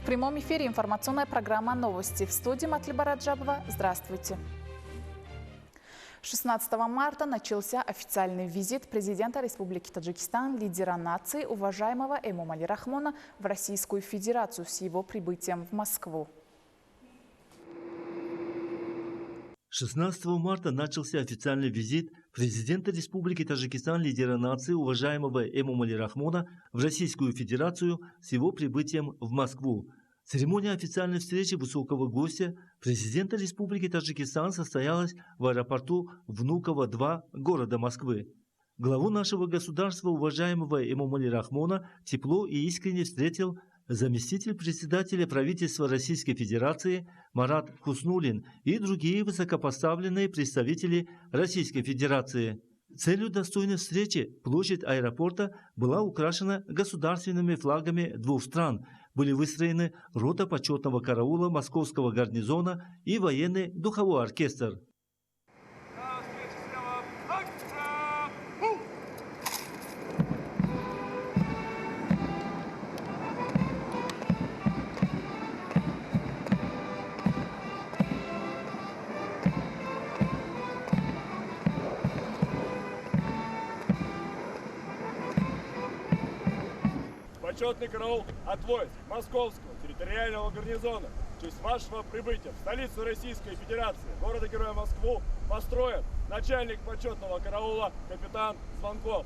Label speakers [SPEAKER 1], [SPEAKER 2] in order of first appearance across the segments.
[SPEAKER 1] В прямом эфире информационная программа «Новости». В студии Матлиба Раджабова. Здравствуйте. 16 марта начался официальный визит президента Республики Таджикистан, лидера нации, уважаемого Эмомали Рахмона, в Российскую Федерацию с его прибытием в Москву.
[SPEAKER 2] 16 марта начался официальный визит президента Республики Таджикистан, лидера нации, уважаемого Эмомали Рахмона, в Российскую Федерацию с его прибытием в Москву. Церемония официальной встречи высокого гостя президента Республики Таджикистан состоялась в аэропорту Внуково-2 города Москвы. Главу нашего государства, уважаемого Эмомали Рахмона, тепло и искренне встретил заместитель председателя правительства Российской Федерации Марат Хуснуллин и другие высокопоставленные представители Российской Федерации. Целью достойной встречи площадь аэропорта была украшена государственными флагами двух стран. Были выстроены рота почетного караула Московского гарнизона и военный духовой оркестр.
[SPEAKER 3] Почетный караул от войск Московского территориального гарнизона в честь вашего прибытия в столицу Российской Федерации, города-героя Москву, построен начальник почетного караула капитан Звонков.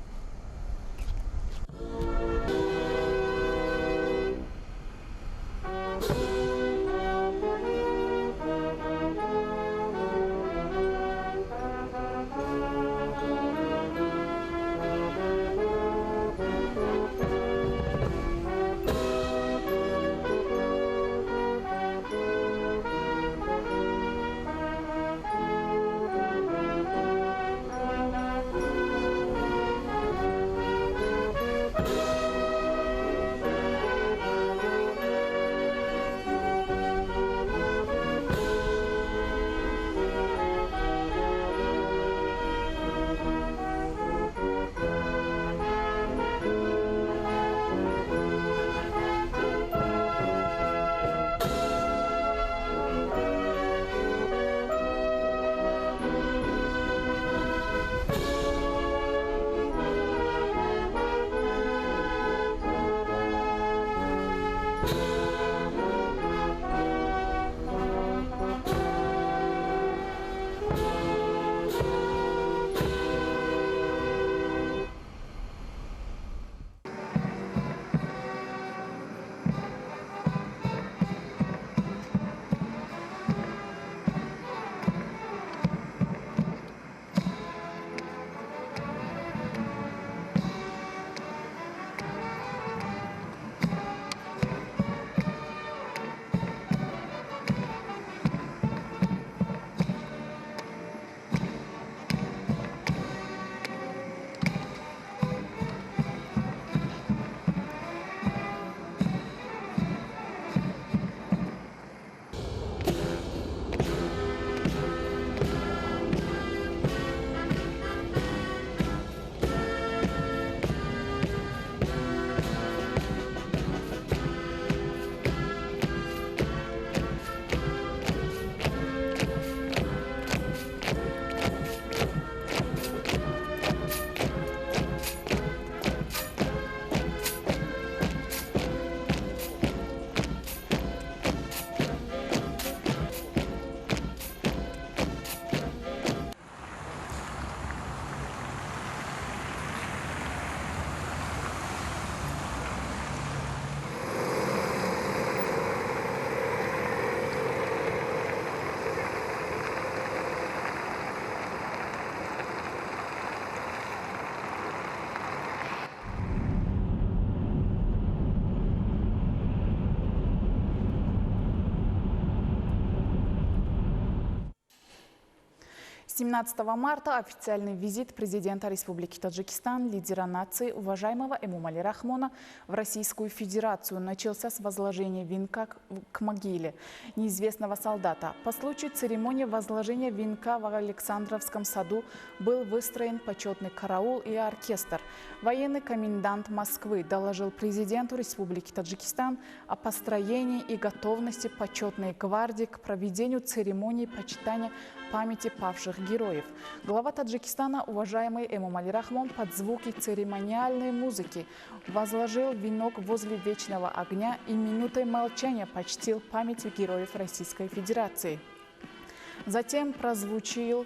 [SPEAKER 1] 17 марта официальный визит президента Республики Таджикистан, лидера нации, уважаемого Эмомали Рахмона, в Российскую Федерацию начался с возложения венка к могиле неизвестного солдата. По случаю церемонии возложения венка в Александровском саду был выстроен почетный караул и оркестр. Военный комендант Москвы доложил президенту Республики Таджикистан о построении и готовности почетной гвардии к проведению церемонии почитания памяти павших героев. Глава Таджикистана, уважаемый Эмомали Рахмон, под звуки церемониальной музыки возложил венок возле вечного огня и минутой молчания почтил память героев Российской Федерации. Затем прозвучал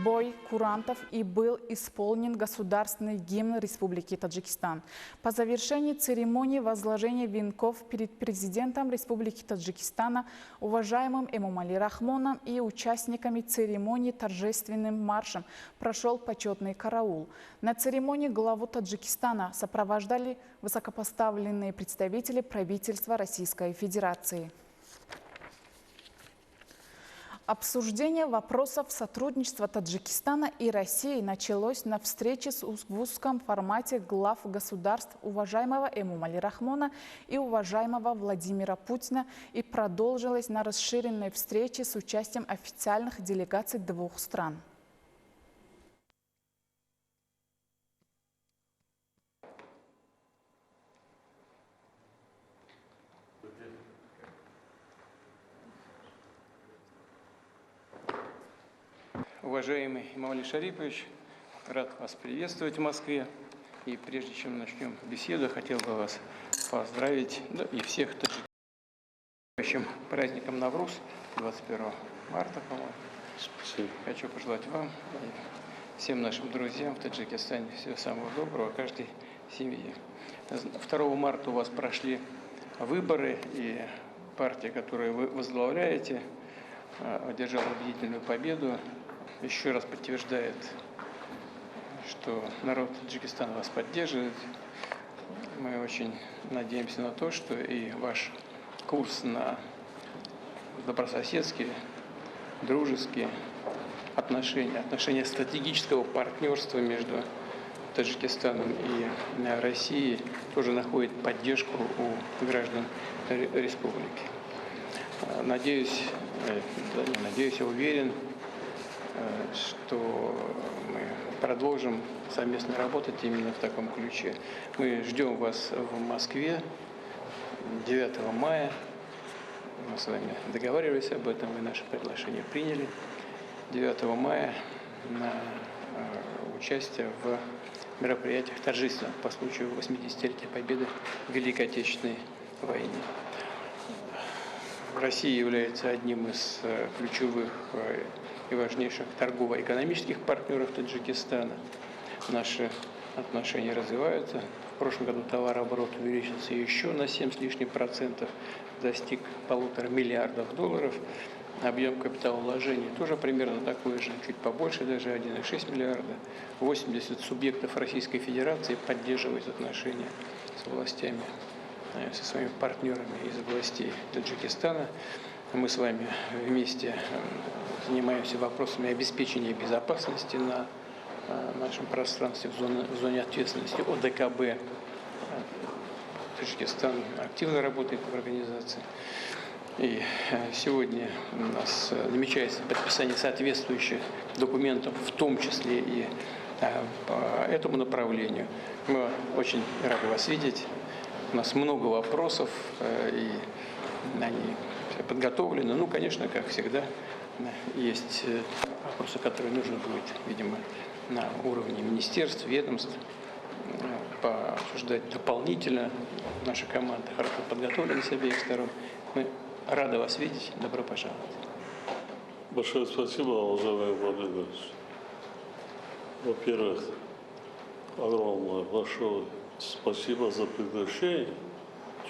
[SPEAKER 1] бой курантов и был исполнен государственный гимн Республики Таджикистан. По завершении церемонии возложения венков перед президентом Республики Таджикистана, уважаемым Эмомали Рахмоном и участниками церемонии торжественным маршем прошел почетный караул. На церемонии главу Таджикистана сопровождали высокопоставленные представители правительства Российской Федерации. Обсуждение вопросов сотрудничества Таджикистана и России началось на встрече в узком формате глав государств уважаемого Эмомали Рахмона и уважаемого Владимира Путина и продолжилось на расширенной встрече с участием официальных делегаций двух стран.
[SPEAKER 4] Уважаемый Эмомали Шарипович, рад вас приветствовать в Москве. И прежде чем начнем беседу, хотел бы вас поздравить, да, и всех таджикским праздником Навруз, 21 марта, по-моему. Спасибо. Хочу пожелать вам и всем нашим друзьям в Таджикистане всего самого доброго, каждой семье. 2 марта у вас прошли выборы, и партия, которую вы возглавляете, одержала убедительную победу. Еще раз подтверждает, что народ Таджикистана вас поддерживает. Мы очень надеемся на то, что и ваш курс на добрососедские, дружеские отношения стратегического партнерства между Таджикистаном и Россией тоже находит поддержку у граждан республики. Надеюсь, я уверен, что мы продолжим совместно работать именно в таком ключе. Мы ждем вас в Москве 9 мая. Мы с вами договаривались об этом, вы наше приглашение приняли. 9 мая на участие в мероприятиях торжественных по случаю 80-летия победы в Великой Отечественной войне. Россия является одним из ключевых и важнейших торгово-экономических партнеров Таджикистана. Наши отношения развиваются. В прошлом году товарооборот увеличился еще на 7 с лишним %, достиг $1,5 миллиарда. Объем капиталовложений тоже примерно такой же, чуть побольше, даже 1,6 миллиарда. 80 субъектов Российской Федерации поддерживают отношения с властями, со своими партнерами из областей Таджикистана. Мы с вами вместе занимаемся вопросами обеспечения безопасности на нашем пространстве в зоне ответственности ОДКБ. Таджикистан активно работает в организации. И сегодня у нас намечается подписание соответствующих документов, в том числе и по этому направлению. Мы очень рады вас видеть. У нас много вопросов, и они подготовлены. Ну, конечно, как всегда, есть вопросы, которые нужно будет, видимо, на уровне министерств, ведомств пообсуждать дополнительно. Наша команда хорошо подготовлена с обеих сторон. Мы рады вас видеть. Добро пожаловать.
[SPEAKER 5] Большое спасибо, уважаемый Владимир. Во-первых, огромное большое спасибо за приглашение,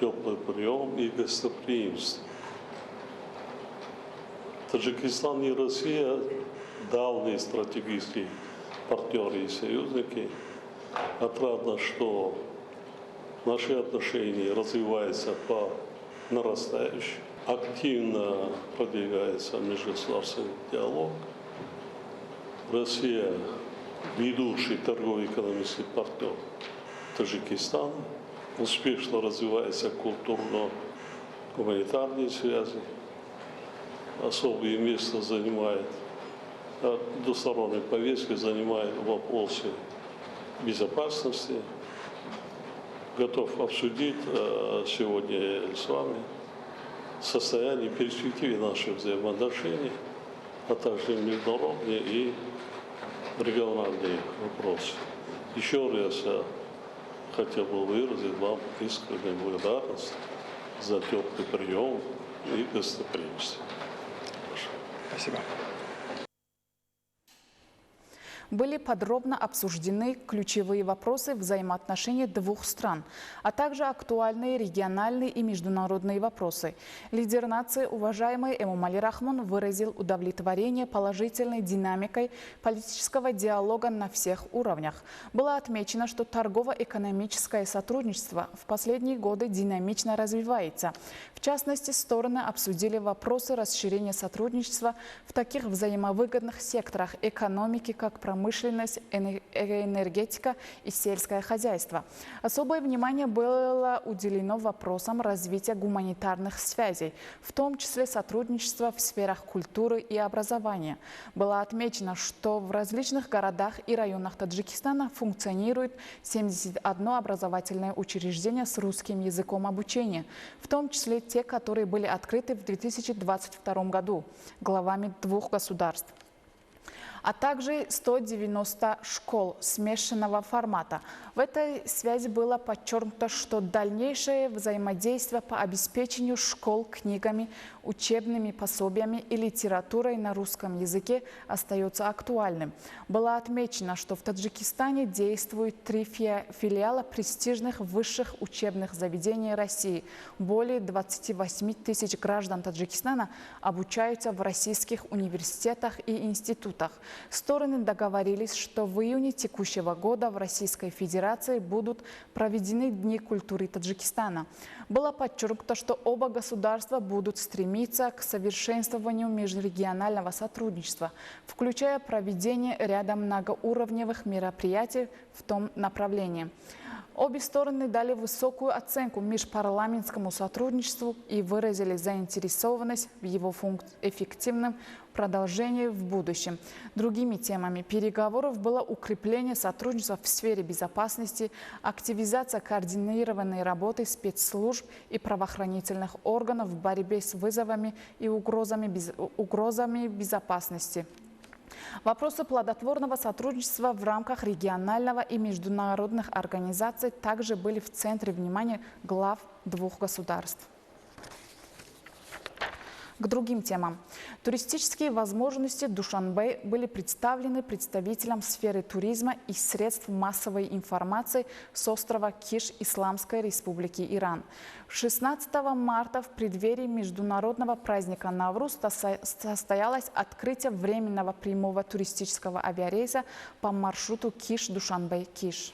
[SPEAKER 5] теплый прием и гостеприимство. Таджикистан и Россия – давние стратегические партнеры и союзники. Отрадно, что наши отношения развиваются по нарастающей. Активно продвигается межгосударственный диалог. Россия ведущий торгово-экономический партнер Таджикистана, успешно развиваются культурно-гуманитарные связи, особое место занимает, двусторонней повесткой занимает вопросы безопасности. Готов обсудить сегодня с вами состояние и перспективы наших взаимоотношений, а также международные и региональные вопросы. Еще раз я хотел бы выразить вам искреннюю благодарность за теплый прием и гостеприимство.
[SPEAKER 4] Спасибо.
[SPEAKER 1] Были подробно обсуждены ключевые вопросы взаимоотношений двух стран, а также актуальные региональные и международные вопросы. Лидер нации, уважаемый Эмомали Рахмон, выразил удовлетворение положительной динамикой политического диалога на всех уровнях. Было отмечено, что торгово-экономическое сотрудничество в последние годы динамично развивается. В частности, стороны обсудили вопросы расширения сотрудничества в таких взаимовыгодных секторах экономики, как промышленность, энергетика и сельское хозяйство. Особое внимание было уделено вопросам развития гуманитарных связей, в том числе сотрудничества в сферах культуры и образования. Было отмечено, что в различных городах и районах Таджикистана функционирует 71 образовательное учреждение с русским языком обучения, в том числе те, которые были открыты в 2022 году главами двух государств, а также 190 школ смешанного формата. В этой связи было подчеркнуто, что дальнейшее взаимодействие по обеспечению школ книгами, учебными пособиями и литературой на русском языке остается актуальным. Было отмечено, что в Таджикистане действуют 3 филиала престижных высших учебных заведений России. Более 28 тысяч граждан Таджикистана обучаются в российских университетах и институтах. Стороны договорились, что в июне текущего года в Российской Федерации будут проведены Дни культуры Таджикистана. Было подчеркнуто, что оба государства будут стремиться к совершенствованию межрегионального сотрудничества, включая проведение ряда многоуровневых мероприятий в том направлении. Обе стороны дали высокую оценку межпарламентскому сотрудничеству и выразили заинтересованность в его эффективном продолжении в будущем. Другими темами переговоров было укрепление сотрудничества в сфере безопасности, активизация координированной работы спецслужб и правоохранительных органов в борьбе с вызовами и угрозами безопасности. Вопросы плодотворного сотрудничества в рамках регионального и международных организаций также были в центре внимания глав двух государств. К другим темам. Туристические возможности Душанбе были представлены представителям сферы туризма и средств массовой информации с острова Киш Исламской Республики Иран. 16 марта в преддверии международного праздника Навруз состоялось открытие временного прямого туристического авиарейса по маршруту Киш-Душанбе-Киш.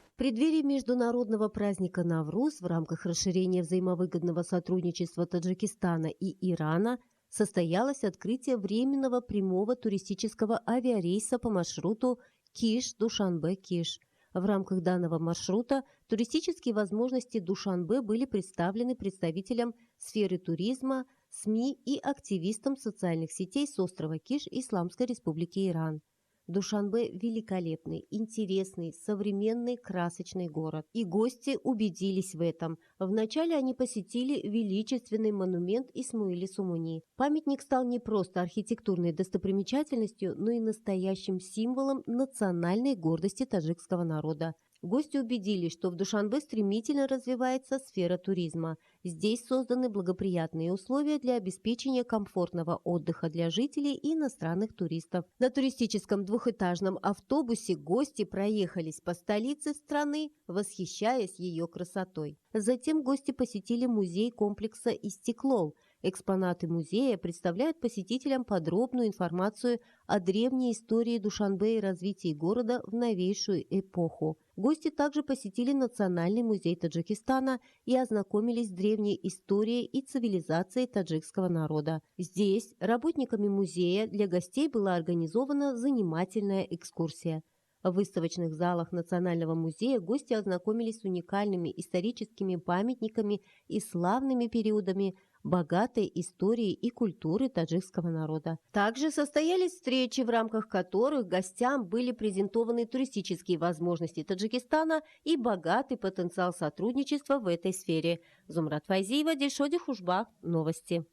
[SPEAKER 6] В преддверии международного праздника Навруз в рамках расширения взаимовыгодного сотрудничества Таджикистана и Ирана состоялось открытие временного прямого туристического авиарейса по маршруту Киш-Душанбе-Киш. В рамках данного маршрута туристические возможности Душанбе были представлены представителям сферы туризма, СМИ и активистам социальных сетей с острова Киш Исламской Республики Иран. Душанбе – великолепный, интересный, современный, красочный город. И гости убедились в этом. Вначале они посетили величественный монумент Исмоили Сумуни. Памятник стал не просто архитектурной достопримечательностью, но и настоящим символом национальной гордости таджикского народа. Гости убедились, что в Душанбе стремительно развивается сфера туризма. Здесь созданы благоприятные условия для обеспечения комфортного отдыха для жителей и иностранных туристов. На туристическом двухэтажном автобусе гости проехались по столице страны, восхищаясь ее красотой. Затем гости посетили музей комплекса Истиклол. Экспонаты музея представляют посетителям подробную информацию о древней истории Душанбе и развитии города в новейшую эпоху. Гости также посетили Национальный музей Таджикистана и ознакомились с древней историей и цивилизацией таджикского народа. Здесь работниками музея для гостей была организована занимательная экскурсия. В выставочных залах Национального музея гости ознакомились с уникальными историческими памятниками и славными периодами богатой истории и культуры таджикского народа. Также состоялись встречи, в рамках которых гостям были презентованы туристические возможности Таджикистана и богатый потенциал сотрудничества в этой сфере. Зумрат Файзиева, Дильшоди Хушбах. Новости.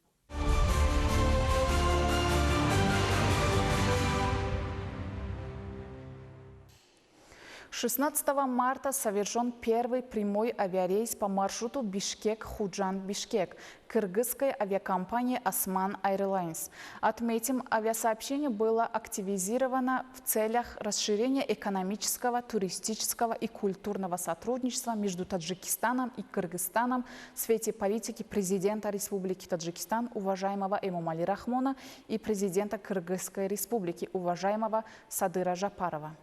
[SPEAKER 1] 16 марта совершен первый прямой авиарейс по маршруту Бишкек-Худжанд-Бишкек кыргызской авиакомпании «Осман Airlines». Отметим, авиасообщение было активизировано в целях расширения экономического, туристического и культурного сотрудничества между Таджикистаном и Кыргызстаном в свете политики президента Республики Таджикистан уважаемого Эмомали Рахмона и президента Кыргызской Республики уважаемого Садыра Жапарова.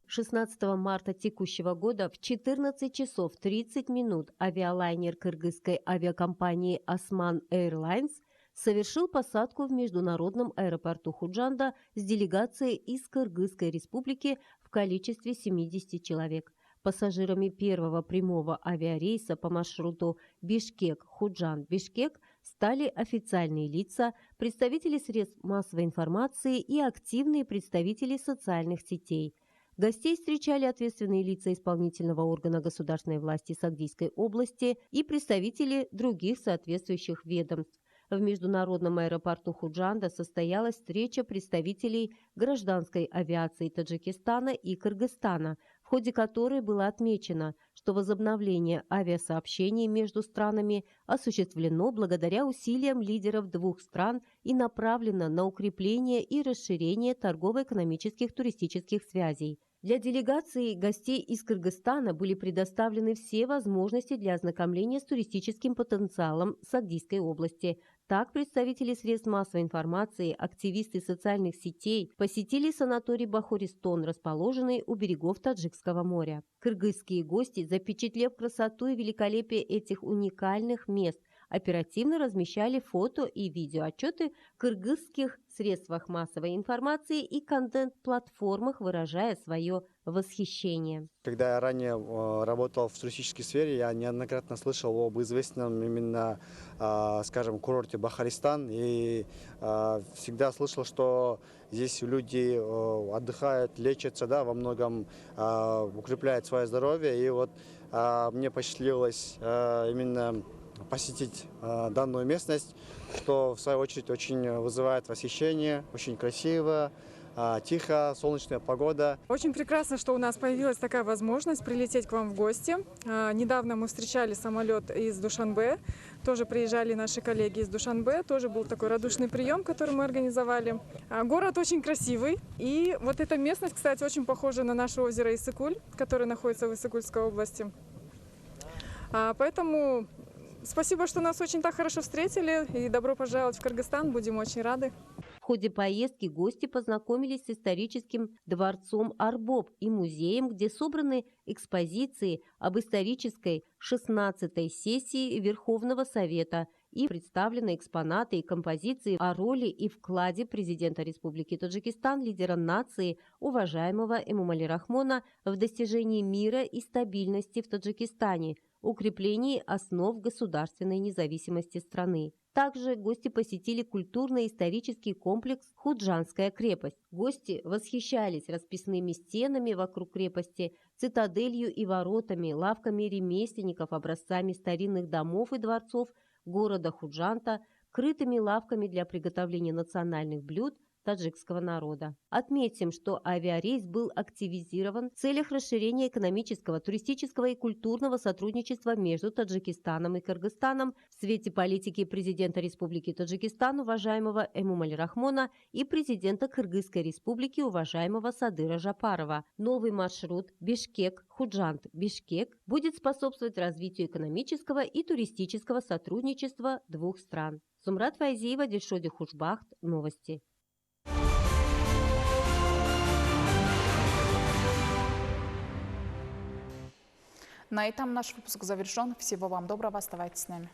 [SPEAKER 6] 16 марта текущего года в 14 часов 30 минут авиалайнер кыргызской авиакомпании «Осман Airlines» совершил посадку в международном аэропорту Худжанда с делегацией из Кыргызской республики в количестве 70 человек. Пассажирами первого прямого авиарейса по маршруту Бишкек-Худжанд-Бишкек стали официальные лица, представители средств массовой информации и активные представители социальных сетей. Гостей встречали ответственные лица исполнительного органа государственной власти Сагдийской области и представители других соответствующих ведомств. В международном аэропорту Худжанда состоялась встреча представителей гражданской авиации Таджикистана и Кыргызстана, в ходе которой было отмечено, что возобновление авиасообщений между странами осуществлено благодаря усилиям лидеров двух стран и направлено на укрепление и расширение торгово-экономических туристических связей. Для делегации гостей из Кыргызстана были предоставлены все возможности для ознакомления с туристическим потенциалом Сагдийской области. Так, представители средств массовой информации, активисты социальных сетей посетили санаторий Бахористон, расположенный у берегов Таджикского моря. Кыргызские гости, запечатлев красоту и великолепие этих уникальных мест, оперативно размещали фото и видеоотчеты в кыргызских средствах массовой информации и контент-платформах, выражая свое восхищение.
[SPEAKER 7] Когда я ранее работал в туристической сфере, я неоднократно слышал об известном именно, скажем, курорте Бахористан. И всегда слышал, что здесь люди отдыхают, лечатся, да, во многом укрепляют свое здоровье. И вот мне посчастливилось именно посетить данную местность, что в свою очередь очень вызывает восхищение, очень красиво, тихо, солнечная погода.
[SPEAKER 8] Очень прекрасно, что у нас появилась такая возможность прилететь к вам в гости. Недавно мы встречали самолет из Душанбе, тоже приезжали наши коллеги из Душанбе, тоже был такой радушный прием, который мы организовали. Город очень красивый, и вот эта местность, кстати, очень похожа на наше озеро Иссык-Куль, которое находится в Иссык-Кульской области. Поэтому спасибо, что нас очень так хорошо встретили, и добро пожаловать в Кыргызстан, будем очень рады.
[SPEAKER 6] В ходе поездки гости познакомились с историческим дворцом Арбоб и музеем, где собраны экспозиции об исторической 16-й сессии Верховного Совета и представлены экспонаты и композиции о роли и вкладе президента Республики Таджикистан, лидера нации, уважаемого Эмомали Рахмона, в достижении мира и стабильности в Таджикистане, укреплении основ государственной независимости страны. Также гости посетили культурно-исторический комплекс «Худжандская крепость». Гости восхищались расписными стенами вокруг крепости, цитаделью и воротами, лавками ремесленников, образцами старинных домов и дворцов города Худжанда, крытыми лавками для приготовления национальных блюд, таджикского народа. Отметим, что авиарейс был активизирован в целях расширения экономического, туристического и культурного сотрудничества между Таджикистаном и Кыргызстаном в свете политики президента Республики Таджикистан, уважаемого Эмомали Рахмона, и президента Кыргызской Республики, уважаемого Садыра Жапарова. Новый маршрут Бишкек-Худжанд-Бишкек будет способствовать развитию экономического и туристического сотрудничества двух стран. Сумрат Файзиева, Дильшоди Хушбахт. Новости.
[SPEAKER 1] На этом наш выпуск завершен. Всего вам доброго. Оставайтесь с нами.